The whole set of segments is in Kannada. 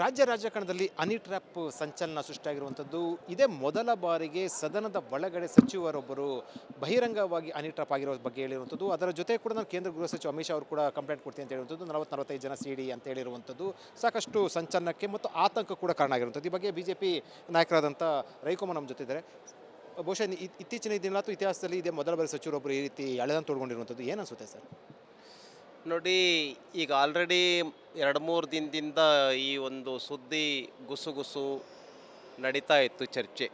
ರಾಜ್ಯ ರಾಜಕಾರಣದಲ್ಲಿ ಹನಿ ಟ್ರ್ಯಾಪ್ ಸಂಚಲನ ಸೃಷ್ಟಿಯಾಗಿರುವಂಥದ್ದು ಇದೇ ಮೊದಲ ಬಾರಿಗೆ ಸದನದ ಒಳಗಡೆ ಸಚಿವರೊಬ್ಬರು ಬಹಿರಂಗವಾಗಿ ಹನಿ ಟ್ರ್ಯಾಪ್ ಆಗಿರೋ ಬಗ್ಗೆ ಹೇಳಿರುವಂಥದ್ದು. ಅದರ ಜೊತೆ ಕೂಡ ನಾನು ಕೇಂದ್ರ ಗೃಹ ಸಚಿವ ಅಮಿತ್ ಶಾ ಅವರು ಕೂಡ ಕಂಪ್ಲೇಂಟ್ ಕೊಡ್ತೀನಿ ಅಂತ ಹೇಳುವಂಥದ್ದು. 40-45 ಜನ ಸಿಡಿ ಅಂತ ಹೇಳಿರುವಂಥದ್ದು ಸಾಕಷ್ಟು ಸಂಚಲನಕ್ಕೆ ಮತ್ತು ಆತಂಕ ಕೂಡ ಕಾರಣ ಆಗಿರುವಂಥದ್ದು. ಈ ಬಗ್ಗೆ ಬಿಜೆಪಿ ನಾಯಕರಾದಂಥ ರವಿಕುಮಾರ್ ನಮ್ಮ ಜೊತೆ ಇದ್ದಾರೆ. ಬಹುಶಃ ಇತ್ತೀಚಿನ ದಿನ ಅಥವಾ ಇತಿಹಾಸದಲ್ಲಿ ಇದೇ ಮೊದಲ ಬಾರಿ ಸಚಿವರೊಬ್ಬರು ಈ ರೀತಿ ಎಳೆದನ್ನು ತೊಡ್ಕೊಂಡಿರುವಂಥದ್ದು ಏನು ಅನಿಸುತ್ತೆ ಸರ್? ನೋಡಿ, ಈಗ ಆಲ್ರೆಡಿ 2-3 ದಿನದಿಂದ ಈ ಒಂದು ಸುದ್ದಿ ಗುಸುಗುಸು ನಡೀತಾ ಇತ್ತು ಚರ್ಚೆ.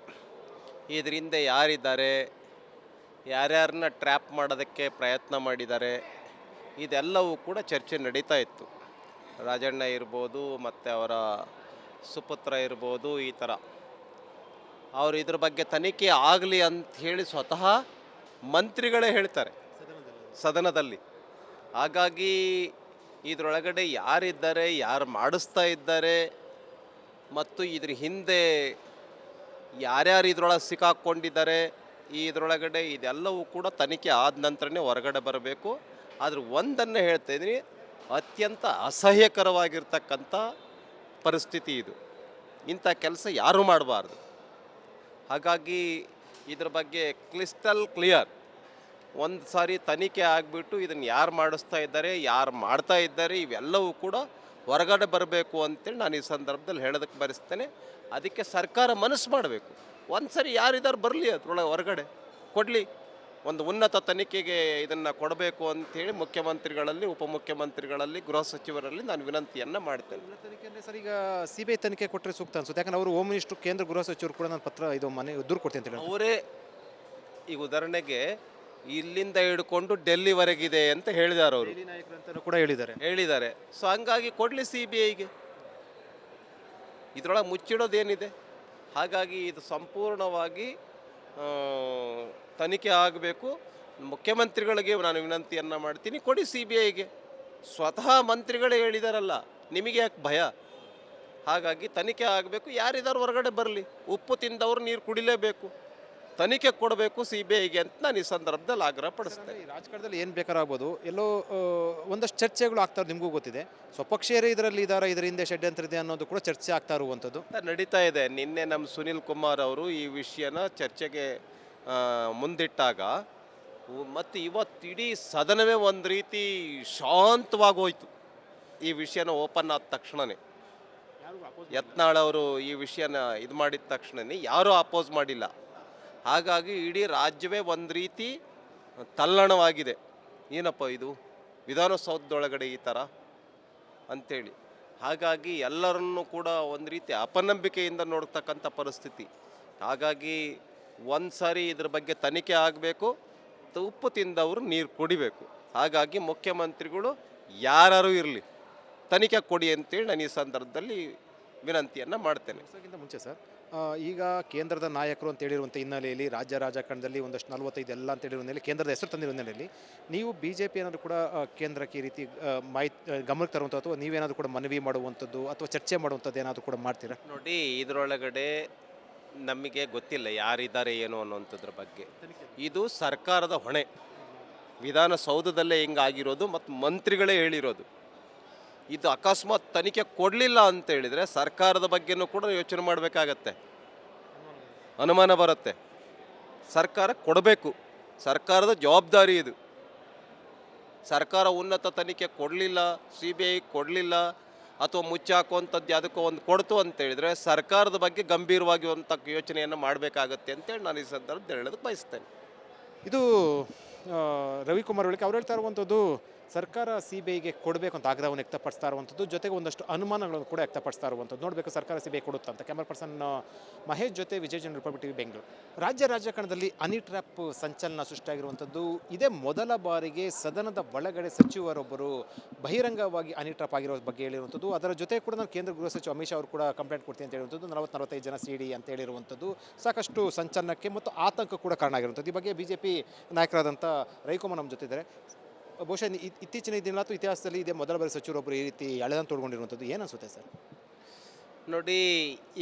ಇದರಿಂದ ಯಾರಿದ್ದಾರೆ, ಯಾರ್ಯಾರನ್ನ ಟ್ರ್ಯಾಪ್ ಮಾಡೋದಕ್ಕೆ ಪ್ರಯತ್ನ ಮಾಡಿದ್ದಾರೆ, ಇದೆಲ್ಲವೂ ಕೂಡ ಚರ್ಚೆ ನಡೀತಾ ಇತ್ತು. ರಾಜಣ್ಣ ಇರ್ಬೋದು, ಮತ್ತು ಅವರ ಸುಪುತ್ರ ಇರ್ಬೋದು, ಈ ಥರ ಅವರು ಇದ್ರ ಬಗ್ಗೆ ತನಿಖೆ ಆಗಲಿ ಅಂತ ಹೇಳಿ ಸ್ವತಃ ಮಂತ್ರಿಗಳೇ ಹೇಳ್ತಾರೆ ಸದನದಲ್ಲಿ. ಹಾಗಾಗಿ ಇದರೊಳಗಡೆ ಯಾರಿದ್ದಾರೆ, ಯಾರು ಮಾಡಿಸ್ತಾ ಇದ್ದಾರೆ, ಮತ್ತು ಇದ್ರ ಹಿಂದೆ ಯಾರ್ಯಾರು ಇದ್ರೊಳಗೆ ಸಿಕ್ಕಾಕ್ಕೊಂಡಿದ್ದಾರೆ, ಇದರೊಳಗಡೆ ಇದೆಲ್ಲವೂ ಕೂಡ ತನಿಖೆ ಆದ ನಂತರನೇ ಹೊರಗಡೆ ಬರಬೇಕು. ಆದರೆ ಒಂದನ್ನು ಹೇಳ್ತಾ ಇದ್ದೀನಿ, ಅತ್ಯಂತ ಅಸಹ್ಯಕರವಾಗಿರ್ತಕ್ಕಂಥ ಪರಿಸ್ಥಿತಿ ಇದು. ಇಂಥ ಕೆಲಸ ಯಾರೂ ಮಾಡಬಾರ್ದು. ಹಾಗಾಗಿ ಇದ್ರ ಬಗ್ಗೆ ಕ್ಲಿಸ್ಟಲ್ ಕ್ಲಿಯರ್ ಒಂದು ಸಾರಿ ತನಿಖೆ ಆಗಿಬಿಟ್ಟು ಇದನ್ನು ಯಾರು ಮಾಡಿಸ್ತಾ ಇದ್ದಾರೆ, ಯಾರು ಮಾಡ್ತಾ ಇದ್ದಾರೆ, ಇವೆಲ್ಲವೂ ಕೂಡ ಹೊರಗಡೆ ಬರಬೇಕು ಅಂತೇಳಿ ನಾನು ಈ ಸಂದರ್ಭದಲ್ಲಿ ಹೇಳೋದಕ್ಕೆ ಬಯಸ್ತೇನೆ. ಅದಕ್ಕೆ ಸರ್ಕಾರ ಮನಸ್ಸು ಮಾಡಬೇಕು. ಒಂದು ಸರಿ ಯಾರಿದ್ದಾರೆ ಬರಲಿ, ಅದ್ರೊಳಗೆ ಹೊರಗಡೆ ಕೊಡಲಿ. ಒಂದು ಉನ್ನತ ತನಿಖೆಗೆ ಇದನ್ನು ಕೊಡಬೇಕು ಅಂಥೇಳಿ ಮುಖ್ಯಮಂತ್ರಿಗಳಲ್ಲಿ, ಉಪಮುಖ್ಯಮಂತ್ರಿಗಳಲ್ಲಿ, ಗೃಹ ಸಚಿವರಲ್ಲಿ ನಾನು ವಿನಂತಿಯನ್ನು ಮಾಡ್ತೇನೆ. ತನಿಖೆ ಸರ್, ಈಗ CBI ತನಿಖೆ ಕೊಟ್ಟರೆ ಸೂಕ್ತ ಅನ್ಸುತ್ತೆ. ಯಾಕಂದ್ರೆ ಅವರು ಹೋಮ್ ಮಿನಿಸ್ಟ್ರು, ಕೇಂದ್ರ ಗೃಹ ಸಚಿವರು ಕೂಡ ನಾನು ಪತ್ರ ಮನೆ ದೂರು ಕೊಡ್ತೀನಿ ಅಂತ ಹೇಳಿ ಅವರೇ ಈಗ ಉದಾಹರಣೆಗೆ ಇಲ್ಲಿಂದ ಹಿಡ್ಕೊಂಡು ಡೆಲ್ಲಿವರೆಗಿದೆ ಅಂತ ಹೇಳಿದ್ದಾರೆ ಅವರು, ನಾಯಕರು ಕೂಡ ಹೇಳಿದ್ದಾರೆ. ಸೊ ಹಂಗಾಗಿ ಕೊಡಲಿ CBIಗೆ, ಇದರೊಳಗೆ ಮುಚ್ಚಿಡೋದೇನಿದೆ. ಹಾಗಾಗಿ ಇದು ಸಂಪೂರ್ಣವಾಗಿ ತನಿಖೆ ಆಗಬೇಕು. ಮುಖ್ಯಮಂತ್ರಿಗಳಿಗೆ ನಾನು ವಿನಂತಿಯನ್ನು ಮಾಡ್ತೀನಿ, ಕೊಡಿ CBIಗೆ. ಸ್ವತಃ ಮಂತ್ರಿಗಳೇ ಹೇಳಿದಾರಲ್ಲ, ನಿಮಗೆ ಯಾಕೆ ಭಯ? ಹಾಗಾಗಿ ತನಿಖೆ ಆಗಬೇಕು. ಯಾರಿದ್ದಾರೆ ಹೊರಗಡೆ ಬರಲಿ. ಉಪ್ಪು ತಿಂದವರು ನೀರು ಕುಡಿಲೇಬೇಕು. ತನಿಖೆ ಕೊಡಬೇಕು CBIಗೆ ಅಂತ ನಾನು ಈ ಸಂದರ್ಭದಲ್ಲಿ ಆಗ್ರಹ ಪಡಿಸ್ತೇನೆ. ರಾಜಕಾರಣದಲ್ಲಿ ಏನು ಬೇಕಾರಾಗ್ಬೋದು, ಎಲ್ಲೋ ಒಂದಷ್ಟು ಚರ್ಚೆಗಳು ಆಗ್ತಾ ಇರೋದು ನಿಮಗೂ ಗೊತ್ತಿದೆ. ಸ್ವಪಕ್ಷೀಯರೇ ಇದರಲ್ಲಿ ಇದ್ದಾರೆ, ಇದರ ಹಿಂದೆ ಷಡ್ಯಂತ್ರ ಇದೆ ಅನ್ನೋದು ಕೂಡ ಚರ್ಚೆ ಆಗ್ತಾ ಇರುವಂಥದ್ದು ನಡೀತಾ ಇದೆ. ನಿನ್ನೆ ನಮ್ಮ ಸುನಿಲ್ ಕುಮಾರ್ ಅವರು ಈ ವಿಷಯನ ಚರ್ಚೆಗೆ ಮುಂದಿಟ್ಟಾಗ ಮತ್ತು ಇವತ್ತು ಇಡೀ ಸದನವೇ ಒಂದು ರೀತಿ ಶಾಂತವಾಗೋಯ್ತು. ಈ ವಿಷಯನ ಓಪನ್ ಆದ ತಕ್ಷಣವೇ ಯತ್ನಾಳ್ ಅವರು ಈ ವಿಷಯನ ಇದು ಮಾಡಿದ ತಕ್ಷಣವೇ ಯಾರೂ ಅಪೋಸ್ ಮಾಡಿಲ್ಲ. ಹಾಗಾಗಿ ಇಡೀ ರಾಜ್ಯವೇ ಒಂದು ರೀತಿ ತಲ್ಲಣವಾಗಿದೆ. ಏನಪ್ಪ ಇದು, ವಿಧಾನಸೌಧದೊಳಗಡೆ ಈ ಥರ ಅಂಥೇಳಿ. ಹಾಗಾಗಿ ಎಲ್ಲರನ್ನೂ ಕೂಡ ಒಂದು ರೀತಿ ಅಪನಂಬಿಕೆಯಿಂದ ನೋಡ್ತಕ್ಕಂಥ ಪರಿಸ್ಥಿತಿ. ಹಾಗಾಗಿ ಒಂದು ಸಾರಿ ಇದ್ರ ಬಗ್ಗೆ ತನಿಖೆ ಆಗಬೇಕು. ಉಪ್ಪು ತಿಂದವರು ನೀರು ಕುಡಿಬೇಕು. ಹಾಗಾಗಿ ಮುಖ್ಯಮಂತ್ರಿಗಳು ಯಾರು ಇರಲಿ, ತನಿಖೆ ಕೊಡಿ ಅಂತೇಳಿ ನಾನು ಈ ಸಂದರ್ಭದಲ್ಲಿ ವಿನಂತಿಯನ್ನು ಮಾಡ್ತೇನೆ. ಅದಕ್ಕಿಂತ ಮುಂಚೆ ಸರ್, ಈಗ ಕೇಂದ್ರದ ನಾಯಕರು ಅಂತ ಹೇಳಿರುವಂಥ ಹಿನ್ನೆಲೆಯಲ್ಲಿ ರಾಜ್ಯ ರಾಜಕಾರಣದಲ್ಲಿ ಒಂದಷ್ಟು 45 ಎಲ್ಲ ಅಂತ ಹೇಳಿರೋ ಹಿನ್ನೆಲೆಯಲ್ಲಿ, ಕೇಂದ್ರದ ಹೆಸರು ತಂದಿರೋ ಹಿನ್ನೆಲೆಯಲ್ಲಿ ನೀವು BJP ಏನಾದರೂ ಕೂಡ ಕೇಂದ್ರಕ್ಕೆ ಈ ರೀತಿ ಗಮನಕ್ಕೆ ತರುವಂಥದ್ದು, ಅಥವಾ ನೀವೇನಾದರೂ ಕೂಡ ಮನವಿ ಮಾಡುವಂಥದ್ದು ಅಥವಾ ಚರ್ಚೆ ಮಾಡುವಂಥದ್ದು ಏನಾದರೂ ಕೂಡ ಮಾಡ್ತೀರಾ? ನೋಡಿ, ಇದರೊಳಗಡೆ ನಮಗೆ ಗೊತ್ತಿಲ್ಲ ಯಾರಿದ್ದಾರೆ ಏನು ಅನ್ನುವಂಥದ್ರ ಬಗ್ಗೆ. ಇದು ಸರ್ಕಾರದ ಹೊಣೆ. ವಿಧಾನಸೌಧದಲ್ಲೇ ಹಿಂಗಾಗಿರೋದು ಮತ್ತು ಮಂತ್ರಿಗಳೇ ಹೇಳಿರೋದು. ಇದು ಅಕಸ್ಮಾತ್ ತನಿಖೆ ಕೊಡಲಿಲ್ಲ ಅಂತ ಹೇಳಿದರೆ ಸರ್ಕಾರದ ಬಗ್ಗೆನೂ ಕೂಡ ಯೋಚನೆ ಮಾಡಬೇಕಾಗತ್ತೆ, ಅನುಮಾನ ಬರುತ್ತೆ. ಸರ್ಕಾರ ಕೊಡಬೇಕು, ಸರ್ಕಾರದ ಜವಾಬ್ದಾರಿ ಇದು. ಸರ್ಕಾರ ಉನ್ನತ ತನಿಖೆ ಕೊಡಲಿಲ್ಲ, CBI ಕೊಡಲಿಲ್ಲ, ಅಥವಾ ಮುಚ್ಚಾಕುವಂಥದ್ದು ಯಾವುದಕ್ಕೋ ಒಂದು ಕೊಡ್ತು ಅಂತೇಳಿದರೆ ಸರ್ಕಾರದ ಬಗ್ಗೆ ಗಂಭೀರವಾಗಿ ಒಂದು ಯೋಚನೆಯನ್ನು ಮಾಡಬೇಕಾಗತ್ತೆ ಅಂತೇಳಿ ನಾನು ಈ ಸಂದರ್ಭದಲ್ಲಿ ಹೇಳೋದಕ್ಕೆ ಬಯಸ್ತೇನೆ. ಇದು ರವಿಕುಮಾರ್ ಹೇಳಿಕೆ ಅವ್ರು ಹೇಳ್ತಾ ಇರುವಂಥದ್ದು, ಸರ್ಕಾರ CBIಗೆ ಕೊಡಬೇಕು ಅಂತ ಆಗ್ರಹವನ್ನು ವ್ಯಕ್ತಪಡಿಸ್ತಾ ಇರುವಂಥದ್ದು, ಜೊತೆಗೆ ಒಂದಷ್ಟು ಅನುಮಾನಗಳನ್ನು ಕೂಡ ವ್ಯಕ್ತಪಡಿಸ್ತಾ ಇರುವಂಥದ್ದು. ನೋಡಬೇಕು ಸರ್ಕಾರ CBI ಕೊಡುತ್ತಾ ಅಂತ. ಕ್ಯಾಮರಾ ಪರ್ಸನ್ ಮಹೇಶ್ ಜೊತೆ ವಿಜಯ್ ಜನ್, ರಿಪಬ್ಲಿಕ್ TV, ಬೆಂಗಳೂರು. ರಾಜ್ಯ ರಾಜಕಾರಣದಲ್ಲಿ ಹನಿ ಟ್ರ್ಯಾಪ್ ಸಂಚಲನ ಸೃಷ್ಟಿಯಾಗಿರುವಂಥದ್ದು ಇದೇ ಮೊದಲ ಬಾರಿಗೆ ಸದನದ ಒಳಗಡೆ ಸಚಿವರೊಬ್ಬರು ಬಹಿರಂಗವಾಗಿ ಹನಿ ಟ್ರ್ಯಾಪ್ ಆಗಿರೋ ಬಗ್ಗೆ ಹೇಳಿರುವಂಥದ್ದು. ಅದರ ಜೊತೆ ಕೂಡ ನಾನು ಕೇಂದ್ರ ಗೃಹ ಸಚಿವ ಅಮಿತ್ ಶಾ ಅವರು ಕೂಡ ಕಂಪ್ಲೇಂಟ್ ಕೊಡ್ತೀನಿ ಅಂತ ಹೇಳುವಂಥದ್ದು. 40-45 ಜನ ಸಿಡಿ ಅಂತ ಹೇಳಿರುವಂಥದ್ದು ಸಾಕಷ್ಟು ಸಂಚಲನಕ್ಕೆ ಮತ್ತು ಆತಂಕ ಕೂಡ ಕಾರಣ ಆಗಿರುವಂಥದ್ದು. ಈ ಬಗ್ಗೆ ಬಿಜೆಪಿ ನಾಯಕರಾದಂಥ ರವಿಕುಮಾರ್ ನಮ್ಮ ಜೊತೆ ಇದ್ದಾರೆ. ಬಹುಶಃ ಇತ್ತೀಚಿನ ದಿನ ಅಥವಾ ಇತಿಹಾಸದಲ್ಲಿ ಇದೇ ಮೊದಲ ಬಾರಿ ಸಚಿವರೊಬ್ಬರು ಈ ರೀತಿ ಎಳೆದನ್ನು ತೊಡ್ಕೊಂಡಿರುವಂಥದ್ದು ಏನು ಅನಿಸುತ್ತೆ ಸರ್? ನೋಡಿ,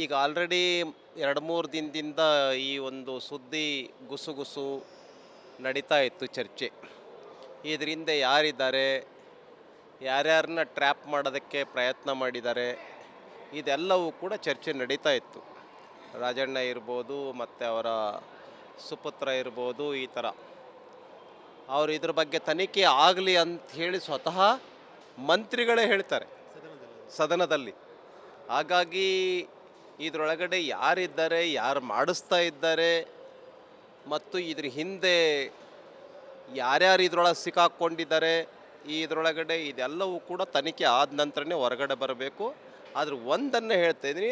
ಈಗ ಆಲ್ರೆಡಿ 2-3 ದಿನದಿಂದ ಈ ಒಂದು ಸುದ್ದಿ ಗುಸುಗುಸು ನಡೀತಾ ಇತ್ತು ಚರ್ಚೆ. ಇದರಿಂದ ಯಾರಿದ್ದಾರೆ, ಯಾರ್ಯಾರನ್ನ ಟ್ರ್ಯಾಪ್ ಮಾಡೋದಕ್ಕೆ ಪ್ರಯತ್ನ ಮಾಡಿದ್ದಾರೆ, ಇದೆಲ್ಲವೂ ಕೂಡ ಚರ್ಚೆ ನಡೀತಾ ಇತ್ತು. ರಾಜಣ್ಣ ಇರ್ಬೋದು ಮತ್ತು ಅವರ ಸುಪುತ್ರ ಇರ್ಬೋದು, ಈ ಥರ ಅವರು ಇದ್ರ ಬಗ್ಗೆ ತನಿಖೆ ಆಗಲಿ ಅಂತ ಹೇಳಿ ಸ್ವತಃ ಮಂತ್ರಿಗಳೇ ಹೇಳ್ತಾರೆ ಸದನದಲ್ಲಿ. ಹಾಗಾಗಿ ಇದರೊಳಗಡೆ ಯಾರಿದ್ದಾರೆ, ಯಾರು ಮಾಡಿಸ್ತಾ ಇದ್ದಾರೆ ಮತ್ತು ಇದ್ರ ಹಿಂದೆ ಯಾರ್ಯಾರು ಇದ್ರೊಳಗೆ ಸಿಕ್ಕಾಕ್ಕೊಂಡಿದ್ದಾರೆ, ಇದರೊಳಗಡೆ ಇದೆಲ್ಲವೂ ಕೂಡ ತನಿಖೆ ಆದ ನಂತರನೇ ಹೊರಗಡೆ ಬರಬೇಕು. ಆದರೆ ಒಂದನ್ನು ಹೇಳ್ತಾ ಇದ್ದೀನಿ,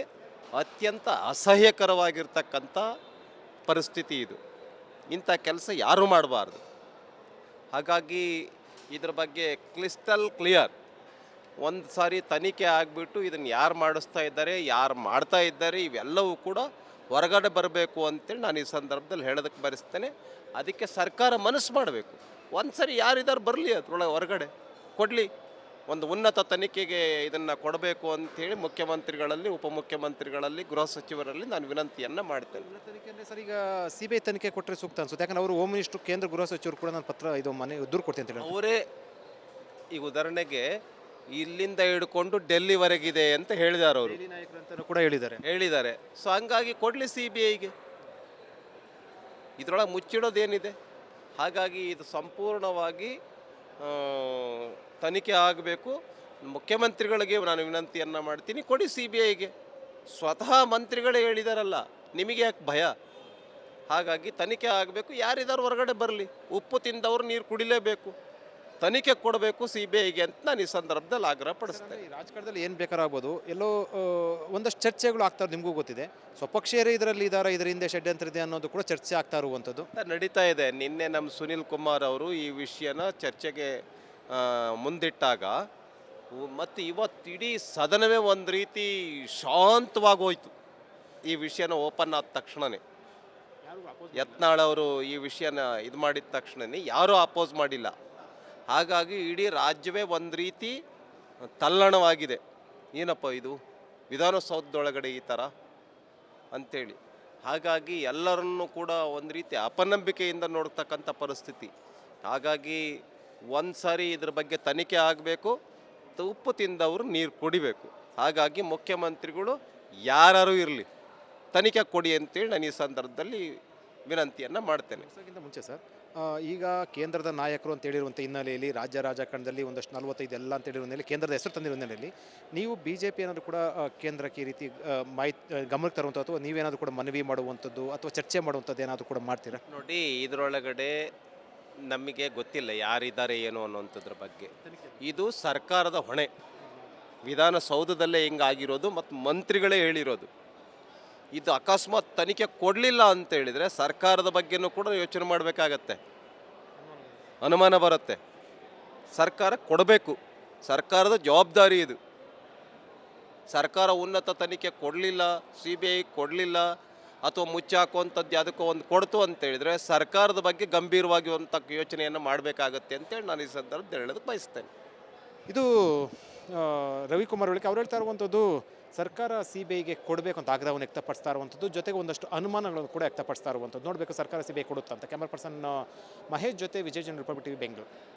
ಅತ್ಯಂತ ಅಸಹ್ಯಕರವಾಗಿರ್ತಕ್ಕಂಥ ಪರಿಸ್ಥಿತಿ ಇದು. ಇಂಥ ಕೆಲಸ ಯಾರೂ ಮಾಡಬಾರ್ದು. ಹಾಗಾಗಿ ಇದ್ರ ಬಗ್ಗೆ ಕ್ಲಿಸ್ಟಲ್ ಕ್ಲಿಯರ್ ಒಂದು ಸಾರಿ ತನಿಖೆ ಆಗಿಬಿಟ್ಟು ಇದನ್ನು ಯಾರು ಮಾಡಿಸ್ತಾ ಇದ್ದಾರೆ, ಯಾರು ಮಾಡ್ತಾ ಇದ್ದಾರೆ, ಇವೆಲ್ಲವೂ ಕೂಡ ಹೊರಗಡೆ ಬರಬೇಕು ಅಂತೇಳಿ ನಾನು ಈ ಸಂದರ್ಭದಲ್ಲಿ ಹೇಳೋದಕ್ಕೆ ಬಯಸ್ತೇನೆ. ಅದಕ್ಕೆ ಸರ್ಕಾರ ಮನಸ್ಸು ಮಾಡಬೇಕು. ಒಂದು ಸರಿ ಯಾರಿದ್ದಾರೆ ಬರಲಿ, ಅದರೊಳಗೆ ಹೊರಗಡೆ ಕೊಡಲಿ. ಒಂದು ಉನ್ನತ ತನಿಖೆಗೆ ಇದನ್ನು ಕೊಡಬೇಕು ಅಂಥೇಳಿ ಮುಖ್ಯಮಂತ್ರಿಗಳಲ್ಲಿ, ಉಪಮುಖ್ಯಮಂತ್ರಿಗಳಲ್ಲಿ, ಗೃಹ ಸಚಿವರಲ್ಲಿ ನಾನು ವಿನಂತಿಯನ್ನು ಮಾಡ್ತೇನೆ. ತನಿಖೆ ಅಂದರೆ ಸರ್, ಈಗ ಸಿ ಬಿ ಐ ತನಿಖೆ ಕೊಟ್ಟರೆ ಸೂಕ್ತ ಅನ್ಸುತ್ತೆ. ಯಾಕಂದ್ರೆ ಅವರು ಹೋಮ್ ಮಿನಿಸ್ಟ್ರು, ಕೇಂದ್ರ ಗೃಹ ಸಚಿವರು ಕೂಡ ನಾನು ಪತ್ರ ಇದು ಮನೆ ದೂರು ಕೊಡ್ತೀನಿ ಅಂತ ಹೇಳಿ. ಅವರೇ ಈಗ ಉದಾಹರಣೆಗೆ ಇಲ್ಲಿಂದ ಹಿಡ್ಕೊಂಡು ಡೆಲ್ಲಿವರೆಗಿದೆ ಅಂತ ಹೇಳಿದ್ದಾರೆ ಅವರು, ನಾಯಕರು ಅಂತ ಕೂಡ ಹೇಳಿದ್ದಾರೆ. ಸೊ ಹಂಗಾಗಿ ಕೊಡಲಿ ಸಿ ಬಿ ಐಗೆ, ಇದರೊಳಗೆ ಮುಚ್ಚಿಡೋದೇನಿದೆ. ಹಾಗಾಗಿ ಇದು ಸಂಪೂರ್ಣವಾಗಿ ತನಿಖೆ ಆಗಬೇಕು. ಮುಖ್ಯಮಂತ್ರಿಗಳಿಗೆ ನಾನು ವಿನಂತಿಯನ್ನು ಮಾಡ್ತೀನಿ, ಕೊಡಿ ಸಿ ಬಿ ಐಗೆ. ಸ್ವತಃ ಮಂತ್ರಿಗಳೇ ಹೇಳಿದಾರಲ್ಲ, ನಿಮಗೆ ಯಾಕೆ ಭಯ? ಹಾಗಾಗಿ ತನಿಖೆ ಆಗಬೇಕು. ಯಾರಿದ್ದಾರೆ ಹೊರಗಡೆ ಬರಲಿ. ಉಪ್ಪು ತಿಂದವರು ನೀರು ಕುಡಿಲೇಬೇಕು. ತನಿಖೆ ಕೊಡಬೇಕು ಸಿ ಬಿ ಐಗೆ ಅಂತ ನಾನು ಈ ಸಂದರ್ಭದಲ್ಲಿ ಆಗ್ರಹ ಪಡಿಸ್ತೇನೆ. ಈ ರಾಜಕಾರಣದಲ್ಲಿ ಏನು ಬೇಕಾರಾಗ್ಬೋದು, ಎಲ್ಲೋ ಒಂದಷ್ಟು ಚರ್ಚೆಗಳು ಆಗ್ತಾ ನಿಮಗೂ ಗೊತ್ತಿದೆ. ಸ್ವಪಕ್ಷೀಯರೇ ಇದರಲ್ಲಿ ಇದ್ದಾರೆ, ಇದರ ಹಿಂದೆ ಷಡ್ಯಂತ್ರ ಇದೆ ಅನ್ನೋದು ಕೂಡ ಚರ್ಚೆ ಆಗ್ತಾ ಇರುವಂಥದ್ದು ನಡೀತಾ ಇದೆ. ನಿನ್ನೆ ನಮ್ಮ ಸುನಿಲ್ ಕುಮಾರ್ ಅವರು ಈ ವಿಷಯನ ಚರ್ಚೆಗೆ ಮುಂದಿಟ್ಟಾಗ ಮತ್ತು ಇವತ್ತು ಇಡೀ ಸದನವೇ ಒಂದು ರೀತಿ ಶಾಂತವಾಗೋಯ್ತು. ಈ ವಿಷಯನ ಓಪನ್ ಆದ ತಕ್ಷಣವೇ ಯತ್ನಾಳ್ ಅವರು ಈ ವಿಷಯನ ಇದು ಮಾಡಿದ ತಕ್ಷಣವೇ ಯಾರೂ ಅಪೋಸ್ ಮಾಡಿಲ್ಲ. ಹಾಗಾಗಿ ಇಡೀ ರಾಜ್ಯವೇ ಒಂದು ರೀತಿ ತಲ್ಲಣವಾಗಿದೆ. ಏನಪ್ಪ ಇದು ವಿಧಾನಸೌಧದೊಳಗಡೆ ಈ ಥರ ಅಂಥೇಳಿ. ಹಾಗಾಗಿ ಎಲ್ಲರನ್ನೂ ಕೂಡ ಒಂದು ರೀತಿ ಅಪನಂಬಿಕೆಯಿಂದ ನೋಡ್ತಕ್ಕಂಥ ಪರಿಸ್ಥಿತಿ. ಹಾಗಾಗಿ ಒಂದು ಸಾರಿ ಇದ್ರ ಬಗ್ಗೆ ತನಿಖೆ ಆಗಬೇಕು. ಉಪ್ಪು ತಿಂದವರು ನೀರು ಕುಡಿಬೇಕು. ಹಾಗಾಗಿ ಮುಖ್ಯಮಂತ್ರಿಗಳು ಯಾರು ಇರಲಿ ತನಿಖೆ ಕೊಡಿ ಅಂತೇಳಿ ನಾನು ಈ ಸಂದರ್ಭದಲ್ಲಿ ವಿನಂತಿಯನ್ನು ಮಾಡ್ತೇನೆ. ಅದಕ್ಕಿಂತ ಮುಂಚೆ ಸರ್, ಈಗ ಕೇಂದ್ರದ ನಾಯಕರು ಅಂತ ಹೇಳಿರುವಂಥ ಹಿನ್ನೆಲೆಯಲ್ಲಿ ರಾಜ್ಯ ರಾಜಕಾರಣದಲ್ಲಿ ಒಂದಷ್ಟು 45 ಎಲ್ಲ ಅಂತ ಹೇಳಿರೋ ಹಿನ್ನೆಲೆಯಲ್ಲಿ ಕೇಂದ್ರದ ಹೆಸರು ತಂದಿರೋ ಹಿನ್ನೆಲೆಯಲ್ಲಿ ನೀವು ಬಿ ಜೆ ಪಿ ಏನಾದರೂ ಕೂಡ ಕೇಂದ್ರಕ್ಕೆ ಈ ರೀತಿ ಗಮನಕ್ಕೆ ತರುವಂಥದ್ದು, ಅಥವಾ ನೀವೇನಾದರೂ ಕೂಡ ಮನವಿ ಮಾಡುವಂಥದ್ದು ಅಥವಾ ಚರ್ಚೆ ಮಾಡುವಂಥದ್ದು ಏನಾದರೂ ಕೂಡ ಮಾಡ್ತೀರಾ? ನೋಡಿ, ಇದರೊಳಗಡೆ ನಮಗೆ ಗೊತ್ತಿಲ್ಲ ಯಾರಿದ್ದಾರೆ ಏನು ಅನ್ನುವಂಥದ್ರ ಬಗ್ಗೆ. ಇದು ಸರ್ಕಾರದ ಹೊಣೆ. ವಿಧಾನಸೌಧದಲ್ಲೇ ಹಿಂಗಾಗಿರೋದು ಮತ್ತು ಮಂತ್ರಿಗಳೇ ಹೇಳಿರೋದು. ಇದು ಅಕಸ್ಮಾತ್ ತನಿಖೆ ಕೊಡಲಿಲ್ಲ ಅಂತ ಹೇಳಿದರೆ ಸರ್ಕಾರದ ಬಗ್ಗೆನೂ ಕೂಡ ಯೋಚನೆ ಮಾಡಬೇಕಾಗತ್ತೆ, ಅನುಮಾನ ಬರುತ್ತೆ. ಸರ್ಕಾರ ಕೊಡಬೇಕು, ಸರ್ಕಾರದ ಜವಾಬ್ದಾರಿ ಇದು. ಸರ್ಕಾರ ಉನ್ನತ ತನಿಖೆ ಕೊಡಲಿಲ್ಲ, ಸಿ ಬಿ ಐ ಕೊಡಲಿಲ್ಲ, ಅಥವಾ ಮುಚ್ಚಾಕುವಂಥದ್ದು ಯಾವುದಕ್ಕೋ ಒಂದು ಕೊಡ್ತು ಅಂತ ಹೇಳಿದರೆ ಸರ್ಕಾರದ ಬಗ್ಗೆ ಗಂಭೀರವಾಗಿ ಯೋಚನೆಯನ್ನು ಮಾಡಬೇಕಾಗತ್ತೆ ಅಂತೇಳಿ ನಾನು ಈ ಸಂದರ್ಭದಲ್ಲಿ ಹೇಳೋದಕ್ಕೆ ಬಯಸ್ತೇನೆ. ಇದು ರವಿಕುಮಾರ್ ಹೊಳ್ಳಿಕೆ ಅವ್ರು ಹೇಳ್ತಾ ಇರುವಂಥದ್ದು, ಸರ್ಕಾರ ಸಿ ಬಿ ಐಗೆ ಕೊಡಬೇಕು ಅಂತ ಆಗ್ರಹವನ್ನು ವ್ಯಕ್ತಪಡಿಸ್ತಾ ಇರುವಂಥದ್ದು, ಜೊತೆಗೆ ಒಂದಷ್ಟು ಅನುಮಾನಗಳನ್ನು ಕೂಡ ವ್ಯಕ್ತಪಡಿಸ್ತಾ ಇರುವಂಥದ್ದು. ನೋಡಬೇಕು ಸರ್ಕಾರ ಸಿ ಬಿ ಐ ಕೊಡುತ್ತಾ ಅಂತ. ಕ್ಯಾಮರಾ ಪರ್ಸನ್ ಮಹೇಶ್ ಜೊತೆ ವಿಜಯ್ ಜನ್, ರಿಪಬ್ಲಿಕ್ ಟಿವಿ, ಬೆಂಗಳೂರು.